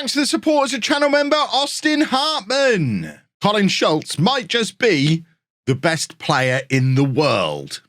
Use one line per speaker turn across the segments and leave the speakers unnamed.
Thanks to the support as a channel member, Austin Hartman. Colin Schultz might just be the best player in the world.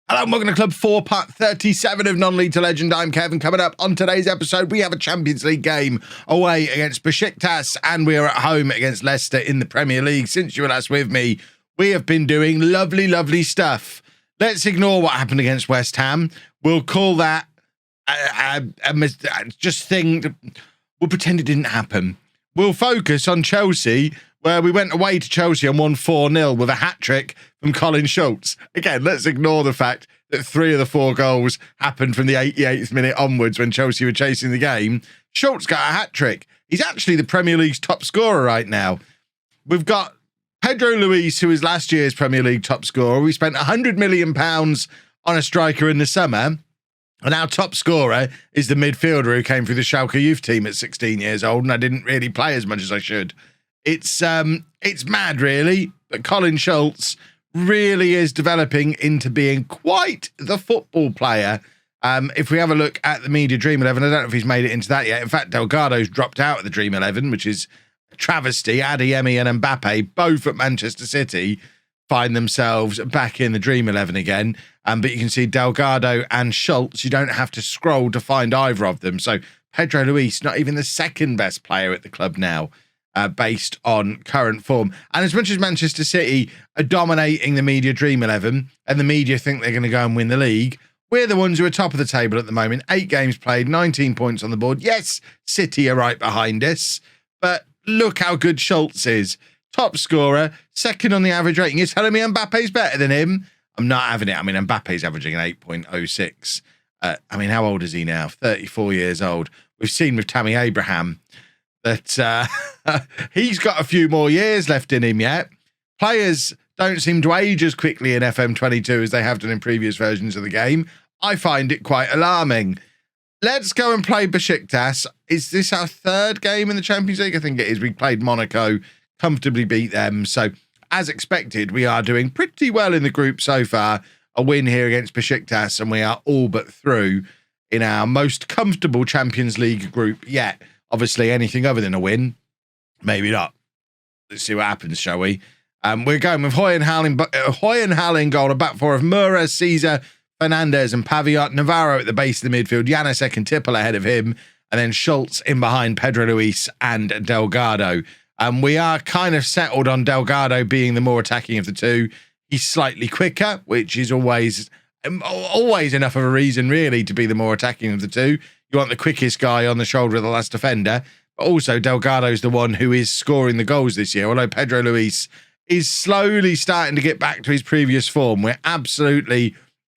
Hello and welcome to Club 4, part 37 of Non-League to Legend. I'm Kevin. Coming up on today's episode, we have a Champions League game away against Besiktas, and we are at home against Leicester in the Premier League. Since you were last with me, we have been doing lovely stuff. Let's ignore what happened against West Ham. We'll call that just thing. We'll pretend it didn't happen. We'll focus on Chelsea, where we went away to Chelsea and won 4-0 with a hat-trick from Colin Schultz. Again, let's ignore the fact that 3 of the 4 goals happened from the 88th minute onwards when Chelsea were chasing the game. Schultz got a hat-trick. He's actually the Premier League's top scorer right now. We've got Pedro Luis, who is last year's Premier League top scorer. We spent £100 million on a striker in the summer, and our top scorer is the midfielder who came through the Schalke youth team at 16 years old, and I didn't really play as much as I should. It's mad, really, but Colin Schultz really is developing into being quite the football player. If we have a look at the media Dream 11, I don't know if he's made it into that yet. In fact, Delgado's dropped out of the Dream 11, which is a travesty. Adeyemi and Mbappe, both at Manchester City, find themselves back in the Dream 11 again. But you can see Delgado and Schultz. You don't have to scroll to find either of them. So Pedro Luis, not even the second best player at the club now, based on current form. And as much as Manchester City are dominating the media Dream 11 and the media think they're going to go and win the league, we're the ones who are top of the table at the moment. 8 games played, 19 points on the board. Yes, City are right behind us, but look how good Schultz is. Top scorer, second on the average rating. You're telling me Mbappe's better than him? I'm not having it. I mean, Mbappe's averaging an 8.06. I mean, how old is he now? 34 years old. We've seen with Tammy Abraham that he's got a few more years left in him yet. Players don't seem to age as quickly in FM22 as they have done in previous versions of the game. I find it quite alarming. Let's go and play Besiktas. Is this our 3rd game in the Champions League? I think it is. We played Monaco, comfortably beat them. So, as expected, we are doing pretty well in the group so far. A win here against Besiktas, and we are all but through in our most comfortable Champions League group yet. Obviously, anything other than a win, maybe not. Let's see what happens, shall we? We're going with Hoy and Hal in goal, a back four of Mura, Caesar, Fernandez and Paviot. Navarro at the base of the midfield, Janusek and Tippel ahead of him, and then Schultz in behind Pedro Luis and Delgado. We are kind of settled on Delgado being the more attacking of the two. He's slightly quicker, which is always enough of a reason, really, to be the more attacking of the two. You want the quickest guy on the shoulder of the last defender. But also, Delgado's the one who is scoring the goals this year, although Pedro Luis is slowly starting to get back to his previous form. We're absolutely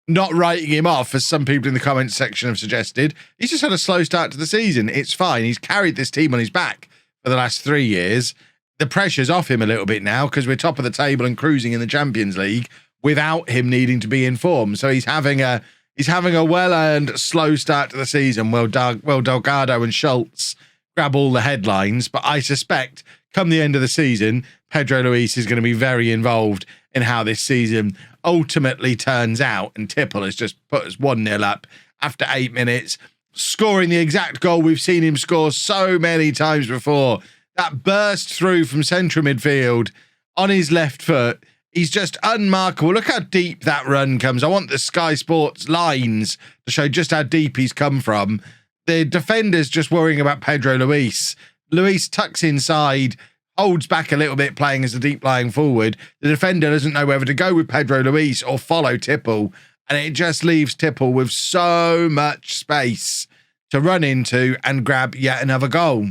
not writing him off, as some people in the comments section have suggested. He's just had a slow start to the season. It's fine. He's carried this team on his back for the last 3 years. The pressure's off him a little bit now because we're top of the table and cruising in the Champions League without him needing to be in form. So he's having a well-earned slow start to the season. Well, Delgado and Schultz grab all the headlines, but I suspect come the end of the season, Pedro Luis is going to be very involved in how this season ultimately turns out. And Tippel has just put us 1-0 up after 8 minutes, scoring the exact goal we've seen him score so many times before. That burst through from central midfield on his left foot. He's just unmarkable. Look how deep that run comes. I want the Sky Sports lines to show just how deep he's come from. The defender's just worrying about Pedro Luis. Luis tucks inside, holds back a little bit, playing as a deep-lying forward. The defender doesn't know whether to go with Pedro Luis or follow Tippel, and it just leaves Tippel with so much space to run into and grab yet another goal.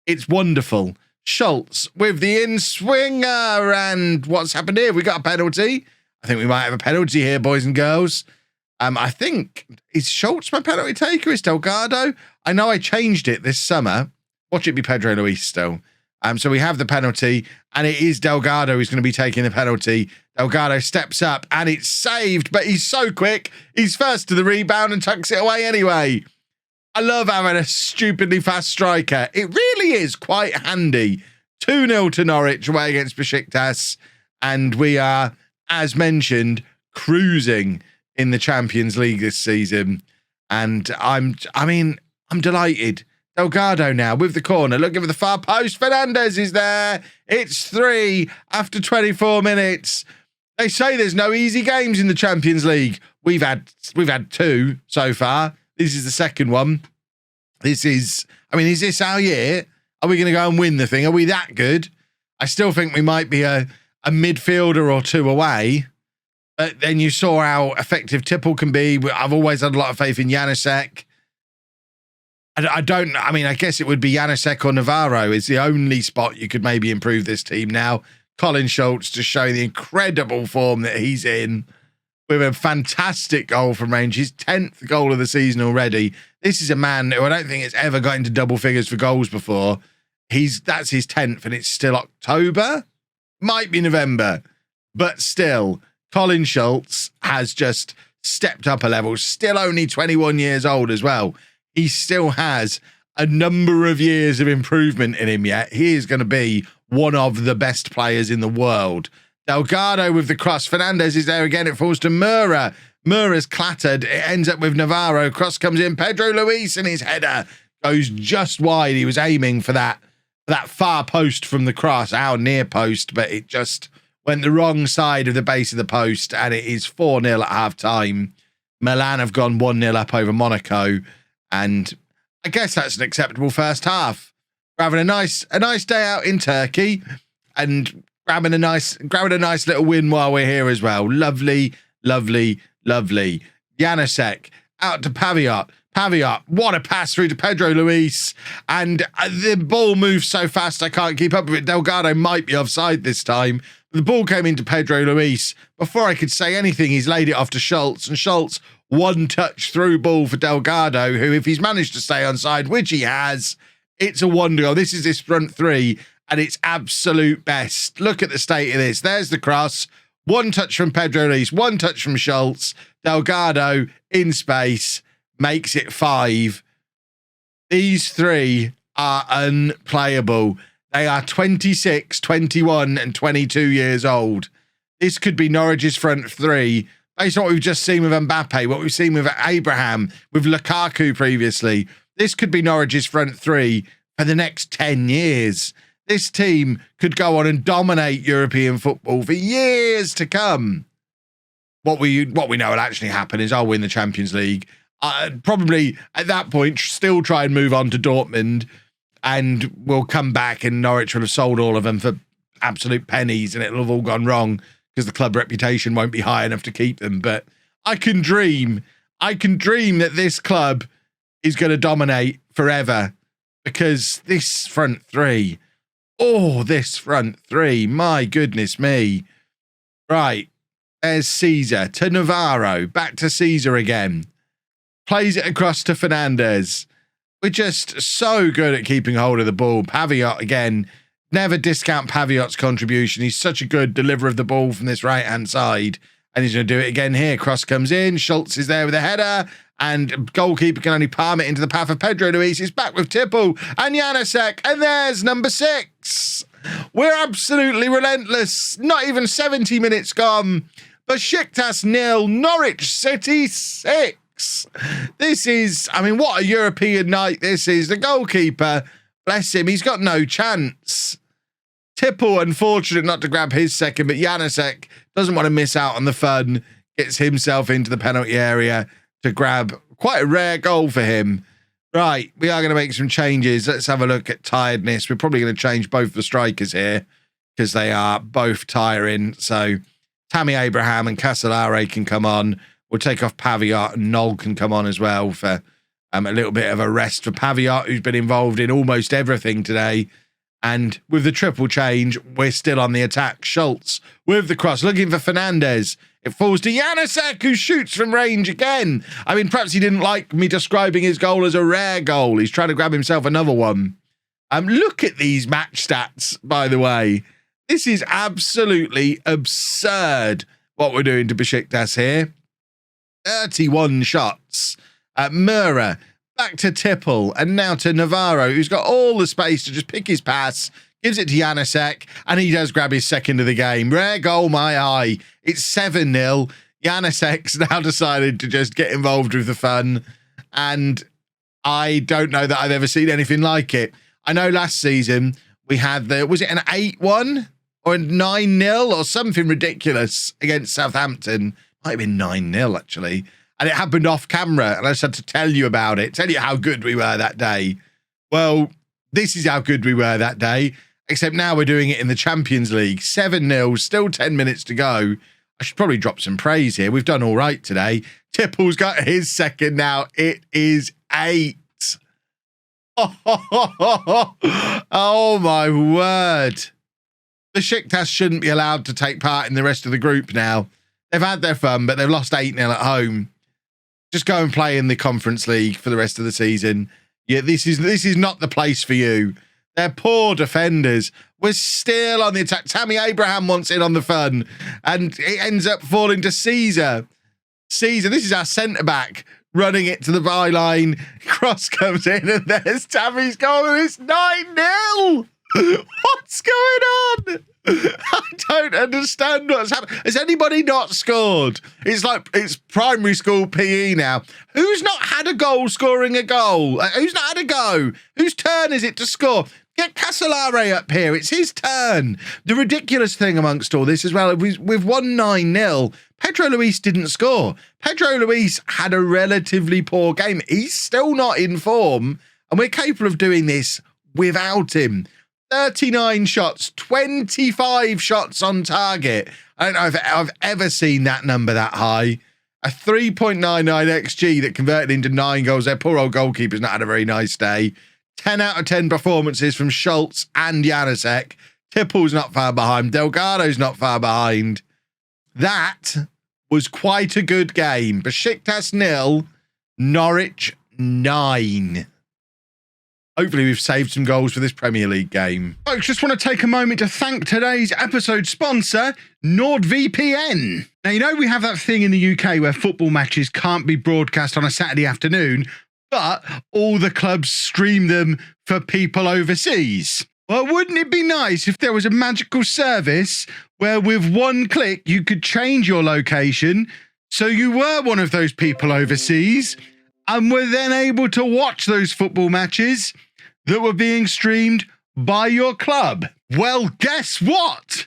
It's wonderful. Schultz with the in-swinger, and what's happened here? We got a penalty. I think we might have a penalty here, boys and girls. I think, is Schultz my penalty taker? Is Delgado? I know I changed it this summer. Watch it be Pedro Luis still. So we have the penalty, and it is Delgado who's going to be taking the penalty. Delgado steps up, and it's saved, but he's so quick. He's first to the rebound and tucks it away anyway. I love having a stupidly fast striker. It really is quite handy. 2-0 to Norwich away against Besiktas, and we are as mentioned, cruising in the Champions League this season. And I'm delighted. Delgado now with the corner, looking for the far post. Fernandes is there. It's 3 after 24 minutes. They say there's no easy games in the Champions League. We've had 2 so far. This is the second one. Is this our year? Are we going to go and win the thing? Are we that good? I still think we might be a midfielder or 2 away. But then you saw how effective Tipple can be. I've always had a lot of faith in Janusek. I guess it would be Janusek or Navarro is the only spot you could maybe improve this team now. Colin Schultz just showing the incredible form that he's in with a fantastic goal from range. His 10th goal of the season already. This is a man who I don't think has ever got into double figures for goals before. That's his 10th and it's still October? Might be November. But still, Colin Schultz has just stepped up a level. Still only 21 years old as well. He still has a number of years of improvement in him yet. He is going to be one of the best players in the world. Delgado with the cross. Fernandes is there again. It falls to Mura. Mura's clattered. It ends up with Navarro. Cross comes in. Pedro Luis and his header goes just wide. He was aiming for that far post from the cross, our near post, but it just went the wrong side of the base of the post, and it is 4-0 at half-time. Milan have gone 1-0 up over Monaco, and I guess that's an acceptable first half. We're having a nice day out in Turkey and grabbing a nice little win while we're here as well. Lovely, lovely, lovely. Janusek out to Paviot. Paviot, what a pass through to Pedro Luis. And the ball moves so fast I can't keep up with it. Delgado might be offside this time. The ball came into Pedro Luis. Before I could say anything, he's laid it off to Schultz. And Schultz, one touch through ball for Delgado, who, if he's managed to stay onside, which he has, it's a wonder goal. This is his front 3, and it's absolute best. Look at the state of this. There's the cross. One touch from Pedro Luis, one touch from Schultz. Delgado in space makes it 5. These 3 are unplayable. They are 26, 21, and 22 years old. This could be Norwich's front 3. Based on what we've just seen with Mbappe, what we've seen with Abraham, with Lukaku previously. This could be Norwich's front 3 for the next 10 years. This team could go on and dominate European football for years to come. What we know will actually happen is I'll win the Champions League. Probably at that point still try and move on to Dortmund, and we'll come back and Norwich will have sold all of them for absolute pennies and it'll have all gone wrong because the club reputation won't be high enough to keep them. But I can dream that this club is going to dominate forever, because this front 3, my goodness me. Right, there's Caesar to Navarro, back to Caesar again. Plays it across to Fernandes. We're just so good at keeping hold of the ball. Paviot again. Never discount Paviot's contribution. He's such a good deliverer of the ball from this right-hand side. And he's going to do it again here. Cross comes in. Schultz is there with a header. And goalkeeper can only palm it into the path of Pedro Luis. He's back with Tipple and Janusek. And there's number 6. We're absolutely relentless. Not even 70 minutes gone. Besiktas 0, Norwich City 6. This is, what a European night this is. The goalkeeper, bless him, he's got no chance. Tipple, unfortunate not to grab his second, but Janusek doesn't want to miss out on the fun. Gets himself into the penalty area to grab quite a rare goal for him. Right, we are going to make some changes. Let's have a look at tiredness. We're probably going to change both the strikers here because they are both tiring. So Tammy Abraham and Castellare can come on. We'll take off Paviot, and Noel can come on as well for a little bit of a rest for Paviot, who's been involved in almost everything today. And with the triple change, we're still on the attack. Schultz with the cross, looking for Fernandes. It falls to Janusek, who shoots from range again. Perhaps he didn't like me describing his goal as a rare goal. He's trying to grab himself another one. Look at these match stats, by the way. This is absolutely absurd what we're doing to Besiktas here. 31 shots. Mura back to Tipple and now to Navarro, who's got all the space to just pick his pass, gives it to Janusek, and he does grab his second of the game. Rare goal, my eye. It's 7-0. Janusek's now decided to just get involved with the fun, and I don't know that I've ever seen anything like it. I know last season we had was it an 8-1 or a 9-0 or something ridiculous against Southampton? Might have been 9-0 actually. And it happened off camera, and I just had to tell you about it, tell you how good we were that day. Well, this is how good we were that day, except now we're doing it in the Champions League. 7-0, still 10 minutes to go. I should probably drop some praise here. We've done all right today. Tipple's got his second now. It is 8. Oh, my word. The Besiktas shouldn't be allowed to take part in the rest of the group now. They've had their fun, but they've lost 8-0 at home. Just go and play in the Conference League for the rest of the season. Yeah, this is not the place for you. They're poor defenders. We're still on the attack. Tammy Abraham wants in on the fun, and it ends up falling to Caesar. Caesar, this is our centre-back, running it to the byline. Cross comes in, and there's Tammy's goal. It's 9-0. What's going on? I don't understand what's happened. Has anybody not scored? It's like it's primary school PE now. Who's not had a goal scoring a goal? Who's not had a go? Whose turn is it to score? Get Casolare up here. It's his turn. The ridiculous thing amongst all this as well, we've won 9-0. Pedro Luis didn't score. Pedro Luis had a relatively poor game. He's still not in form, and we're capable of doing this without him. 39 shots, 25 shots on target. I don't know if I've ever seen that number that high. A 3.99 XG that converted into 9 goals. Their poor old goalkeeper's not had a very nice day. 10 out of 10 performances from Schultz and Janusek. Tipple's not far behind. Delgado's not far behind. That was quite a good game. Besiktas 0, Norwich 9. Hopefully we've saved some goals for this Premier League game. Folks, just want to take a moment to thank today's episode sponsor, Nordvpn. Now, you know we have that thing in the UK where football matches can't be broadcast on a Saturday afternoon, but all the clubs stream them for people overseas. Well, wouldn't it be nice if there was a magical service where with one click you could change your location so you were one of those people overseas and were then able to watch those football matches that were being streamed by your club? Well, guess what?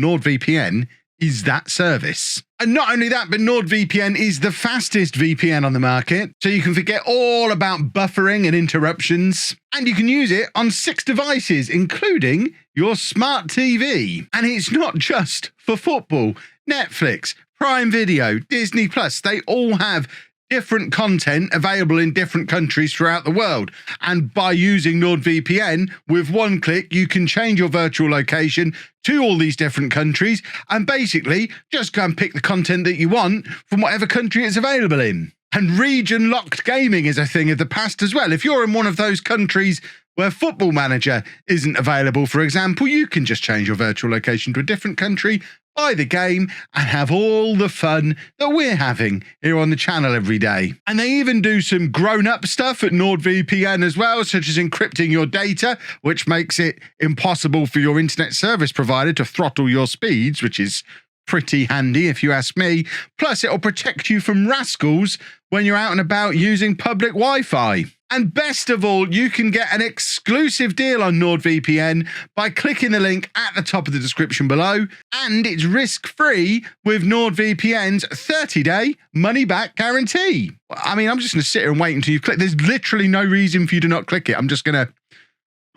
Nordvpn is that service. And not only that, but Nordvpn is the fastest VPN on the market, so you can forget all about buffering and interruptions, and you can use it on 6 devices, including your smart TV. And it's not just for football. Netflix, Prime Video, Disney+, they all have different content available in different countries throughout the world. And by using NordVPN, with one click, you can change your virtual location to all these different countries and basically just go and pick the content that you want from whatever country it's available in. And region-locked gaming is a thing of the past as well. If you're in one of those countries where Football Manager isn't available, for example, you can just change your virtual location to a different country, buy the game, and have all the fun that we're having here on the channel every day. And they even do some grown-up stuff at NordVPN as well, such as encrypting your data, which makes it impossible for your internet service provider to throttle your speeds, which is pretty handy if you ask me. Plus, it'll protect you from rascals when you're out and about using public Wi-Fi. And best of all, you can get an exclusive deal on NordVPN by clicking the link at the top of the description below. And it's risk-free with NordVPN's 30-day money-back guarantee. I mean, I'm just going to sit here and wait until you click. There's literally no reason for you to not click it. I'm just going to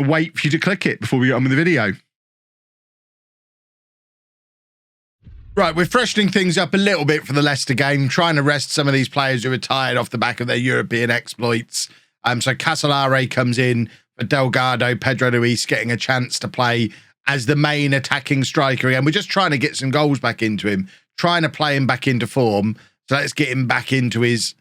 wait for you to click it before we get on with the video. Right, we're freshening things up a little bit for the Leicester game, trying to rest some of these players who are tired off the back of their European exploits. So Casolare comes in for Delgado, Pedro Luis getting a chance to play as the main attacking striker again. We're just trying to get some goals back into him, trying to play him back into form. So let's get him back into his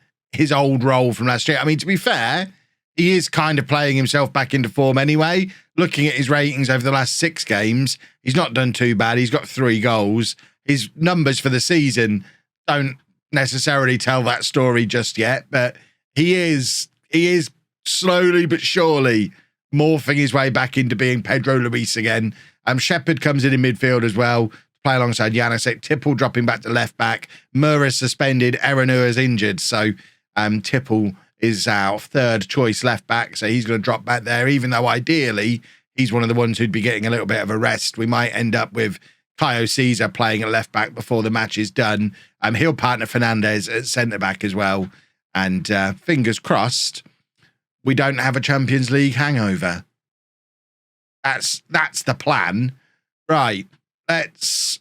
old role from last year. I mean, to be fair, he is kind of playing himself back into form anyway. Looking at his ratings over the last 6 games, he's not done too bad. He's got 3 goals. His numbers for the season don't necessarily tell that story just yet, but he is slowly but surely morphing his way back into being Pedro Luis again. Shepherd comes in midfield as well to play alongside Janusek. Tipple dropping back to left back. Murray's suspended. Erenua's injured. So Tipple is our third choice left back. So he's going to drop back there, even though ideally he's one of the ones who'd be getting a little bit of a rest. We might end up with Caio Caesar playing at left back before the match is done. He'll partner Fernandez at centre back as well. And fingers crossed, we don't have a Champions League hangover. That's the plan. Right, let's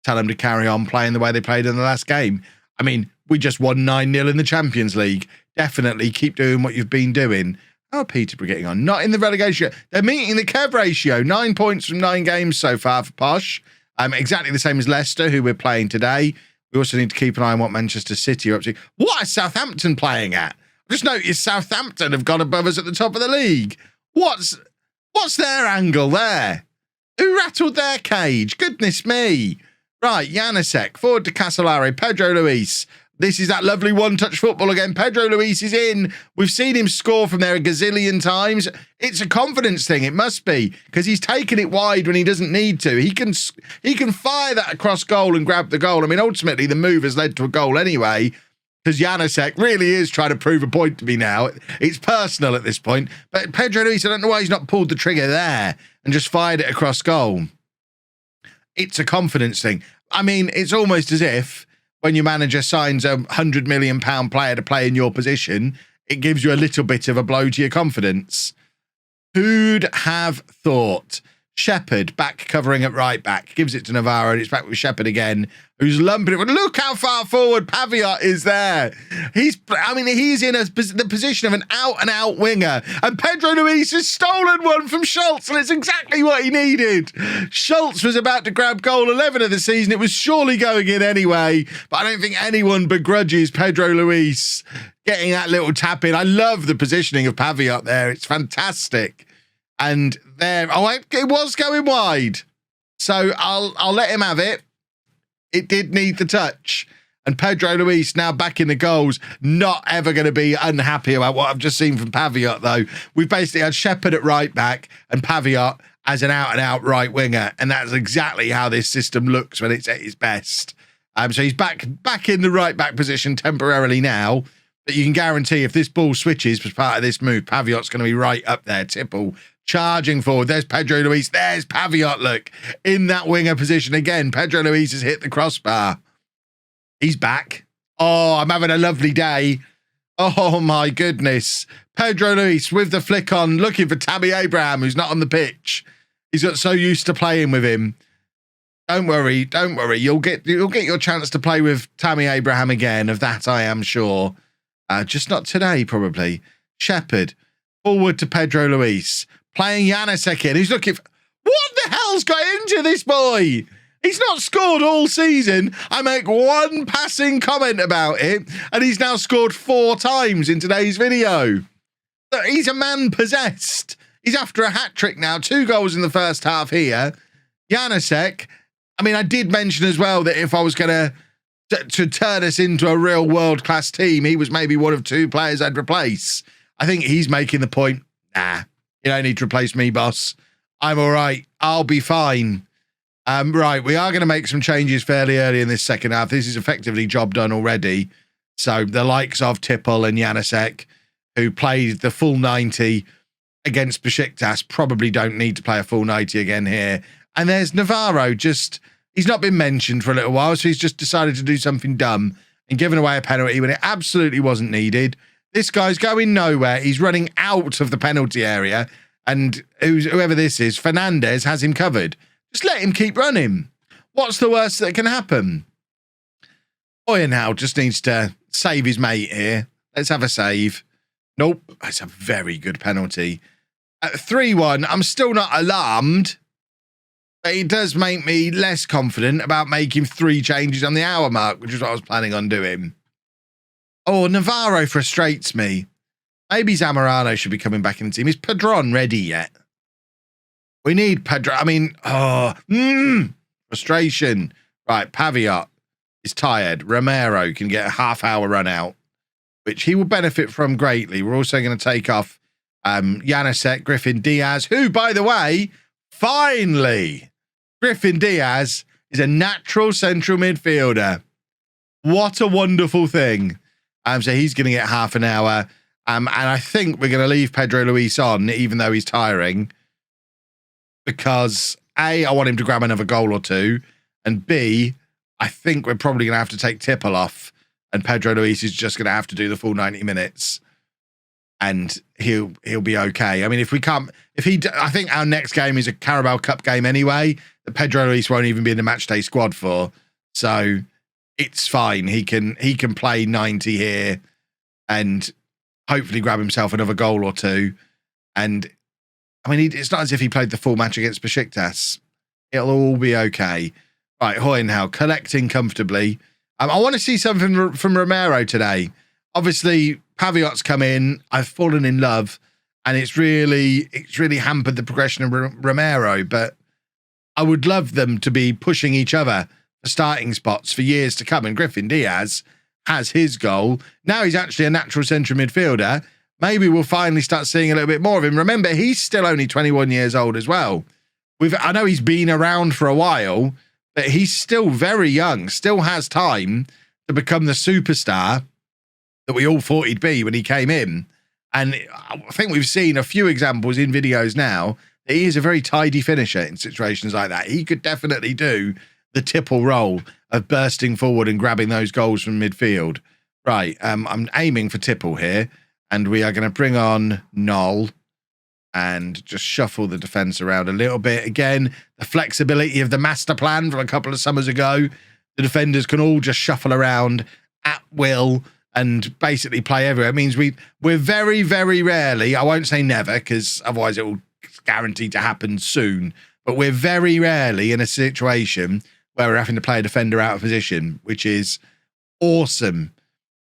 tell them to carry on playing the way they played in the last game. I mean, we just won 9-0 in the Champions League. Definitely keep doing what you've been doing. How are Peterborough getting on? Not in the relegation. They're meeting the Kev ratio. 9 points from 9 games so far for Posh. Exactly the same as Leicester, who we're playing today. We also need to keep an eye on what Manchester City are up to. What is Southampton playing at? I just noticed Southampton have gone above us at the top of the league. What's their angle there? Who rattled their cage? Goodness me. Right, Janusek, forward to Casolari, Pedro Luis. This is that lovely one-touch football again. Pedro Luis is in. We've seen him score from there a gazillion times. It's a confidence thing. It must be, because he's taken it wide when he doesn't need to. He can fire that across goal and grab the goal. I mean, ultimately, the move has led to a goal anyway, because Janusek really is trying to prove a point to me now. It's personal at this point. But Pedro Luis, I don't know why he's not pulled the trigger there and just fired it across goal. It's a confidence thing. I mean, it's almost as if when your manager signs a £100 million player to play in your position, it gives you a little bit of a blow to your confidence. Who'd have thought? Shepherd back covering at right back, gives it to Navarro, and it's back with Shepherd again, who's lumping it. Look how far forward Paviot is there. He's in the position of an out-and-out winger, and Pedro Luis has stolen one from Schultz, and it's exactly what he needed. Schultz was about to grab goal 11 of the season. It was surely going in anyway, but I don't think anyone begrudges Pedro Luis getting that little tap in. I love the positioning of Paviot there. It's fantastic. And there, it was going wide. So I'll let him have it. It did need the touch. And Pedro Luis now back in the goals. Not ever going to be unhappy about what I've just seen from Paviot, though. We've basically had Shepherd at right back and Paviot as an out-and-out right winger. And that's exactly how this system looks when it's at its best. So he's back in the right back position temporarily now. But you can guarantee if this ball switches as part of this move, Paviot's going to be right up there. Tipple charging forward. There's Pedro Luis. There's Paviot, look, in that winger position again. Pedro Luis has hit the crossbar. He's back. Oh, I'm having a lovely day. Oh, my goodness. Pedro Luis with the flick on, looking for Tammy Abraham, who's not on the pitch. He's got so used to playing with him. Don't worry. You'll get your chance to play with Tammy Abraham again, of that I am sure. Just not today, probably. Shepherd, forward to Pedro Luis. Playing Janusek in. Who's looking for... What the hell's got into this boy? He's not scored all season. I make one passing comment about it, and he's now scored 4 times in today's video. He's a man possessed. He's after a hat-trick now. 2 goals in the first half here. Janusek. I mean, I did mention as well that if I was going to turn us into a real world-class team, he was maybe one of 2 players I'd replace. I think he's making the point, nah, you don't need to replace me, boss. I'm all right. I'll be fine. Right, we are going to make some changes fairly early in this second half. This is effectively job done already. So the likes of Tipple and Janusek, who played the full 90 against Besiktas, probably don't need to play a full 90 again here. And there's Navarro, he's not been mentioned for a little while, so he's just decided to do something dumb and given away a penalty when it absolutely wasn't needed. This guy's going nowhere. He's running out of the penalty area, and whoever this is, Fernandez, has him covered. Just let him keep running. What's the worst that can happen? Oya now just needs to save his mate here. Let's have a save. Nope. That's a very good penalty. At 3-1, I'm still not alarmed, but it does make me less confident about making 3 changes on the hour mark, which is what I was planning on doing. Oh, Navarro frustrates me. Maybe Zamorano should be coming back in the team. Is Padron ready yet? We need Padron. I mean, frustration. Right, Paviot is tired. Romero can get a half-hour run out, which he will benefit from greatly. We're also going to take off Janusek, Griffin Diaz, who, by the way, finally, Griffin Diaz is a natural central midfielder. What a wonderful thing. So he's going to get half an hour. And I think we're going to leave Pedro Luis on, even though he's tiring. Because A, I want him to grab another goal or two. And B, I think we're probably going to have to take Tipple off. And Pedro Luis is just going to have to do the full 90 minutes. And he'll be okay. I mean, I think our next game is a Carabao Cup game anyway, that Pedro Luis won't even be in the match day squad for. So it's fine. He can play 90 here and hopefully grab himself another goal or two. And I mean, it's not as if he played the full match against Besiktas. It'll all be okay. Right, Hoyenhau collecting comfortably. I want to see something from Romero today. Obviously, Paviot's come in. I've fallen in love, and it's really hampered the progression of Romero. But I would love them to be pushing each other for starting spots for years to come. And Griffin Diaz has his goal. Now he's actually a natural central midfielder. Maybe we'll finally start seeing a little bit more of him. Remember, he's still only 21 years old as well. I know he's been around for a while, but he's still very young, still has time to become the superstar that we all thought he'd be when he came in. And I think we've seen a few examples in videos now that he is a very tidy finisher in situations like that. He could definitely do the Tipple role of bursting forward and grabbing those goals from midfield. Right, I'm aiming for Tipple here, and we are going to bring on Noll and just shuffle the defence around a little bit. Again, the flexibility of the master plan from a couple of summers ago. The defenders can all just shuffle around at will and basically play everywhere. It means we're very, very rarely, I won't say never, because otherwise it will guarantee to happen soon, but we're very rarely in a situation where we're having to play a defender out of position, which is awesome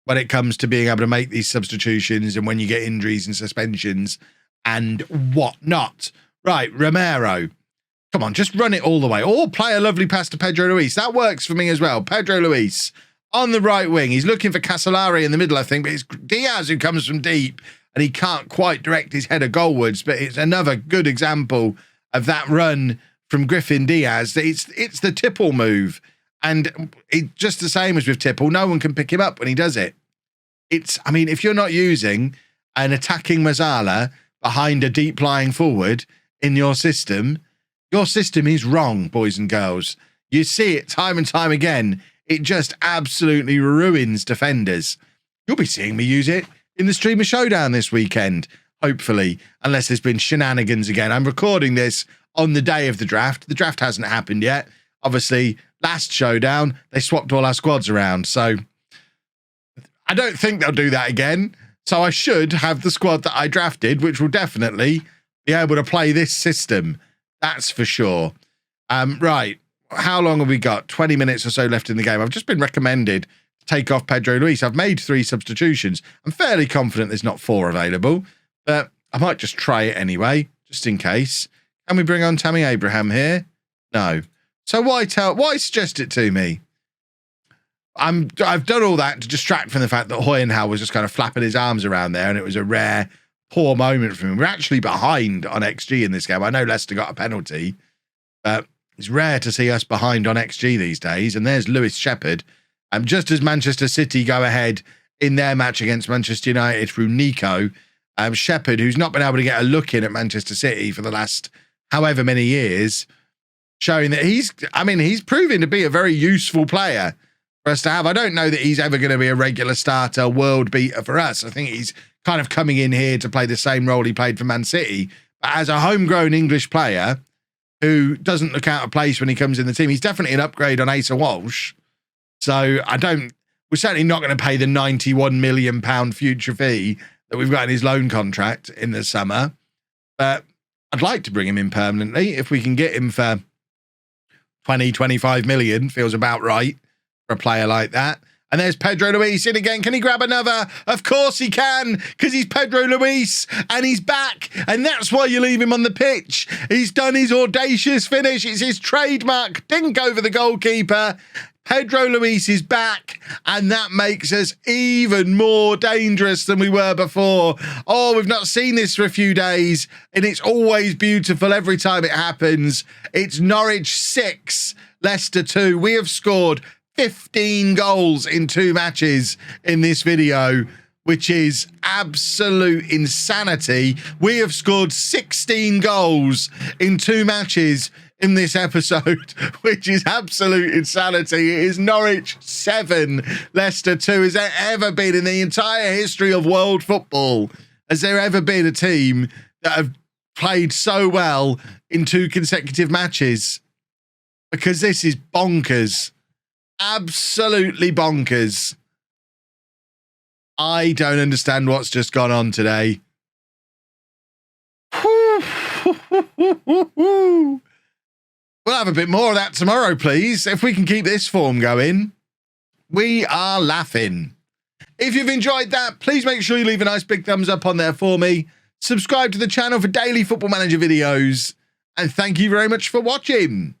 when it comes to being able to make these substitutions and when you get injuries and suspensions and whatnot. Right, Romero. Come on, just run it all the way. Or play a lovely pass to Pedro Luis. That works for me as well. Pedro Luis on the right wing. He's looking for Casolari in the middle, I think, but it's Diaz who comes from deep and he can't quite direct his header goalwards, but it's another good example of that run from Griffin Diaz. It's the Tipple move. And just the same as with Tipple, no one can pick him up when he does it. I mean, if you're not using an attacking Mazzala behind a deep lying forward in your system is wrong, boys and girls. You see it time and time again. It just absolutely ruins defenders. You'll be seeing me use it in the Streamer Showdown this weekend, hopefully, unless there's been shenanigans again. I'm recording this on the day of the draft. The draft hasn't happened yet. Obviously, last Showdown, they swapped all our squads around. So I don't think they'll do that again. So I should have the squad that I drafted, which will definitely be able to play this system. That's for sure. Right. How long have we got? 20 minutes or so left in the game. I've just been recommended to take off Pedro Luis. I've made 3 substitutions. I'm fairly confident there's not 4 available, but I might just try it anyway, just in case. Can we bring on Tammy Abraham here? No. So why suggest it to me? I've done all that to distract from the fact that Hoyenhau was just kind of flapping his arms around there, and it was a rare, poor moment for him. We're actually behind on XG in this game. I know Leicester got a penalty, but it's rare to see us behind on XG these days. And there's Lewis Shepherd. Just as Manchester City go ahead in their match against Manchester United through Nico, Shepherd, who's not been able to get a look in at Manchester City for the last however many years, showing that he's proven to be a very useful player for us to have. I don't know that he's ever going to be a regular starter, world beater for us. I think he's kind of coming in here to play the same role he played for Man City. But as a homegrown English player who doesn't look out of place when he comes in the team, he's definitely an upgrade on Asa Walsh. So we're certainly not going to pay the £91 million future fee that we've got in his loan contract in the summer. But I'd like to bring him in permanently. If we can get him for 20, 25 million, feels about right for a player like that. And there's Pedro Luis in again. Can he grab another? Of course he can, because he's Pedro Luis and he's back. And that's why you leave him on the pitch. He's done his audacious finish. It's his trademark dink over the goalkeeper. Pedro Luis is back, and that makes us even more dangerous than we were before. Oh, we've not seen this for a few days, and it's always beautiful every time it happens. It's Norwich 6, Leicester 2. We have scored 15 goals in 2 matches in this video, which is absolute insanity. We have scored 16 goals in 2 matches in this episode, which is absolute insanity. It is Norwich 7, Leicester 2. Has there ever been in the entire history of world football, has there ever been a team that have played so well in 2 consecutive matches? Because this is bonkers. Absolutely bonkers. I don't understand what's just gone on today. We'll have a bit more of that tomorrow, please. If we can keep this form going, we are laughing. If you've enjoyed that, please make sure you leave a nice big thumbs up on there for me. Subscribe to the channel for daily Football Manager videos. And thank you very much for watching.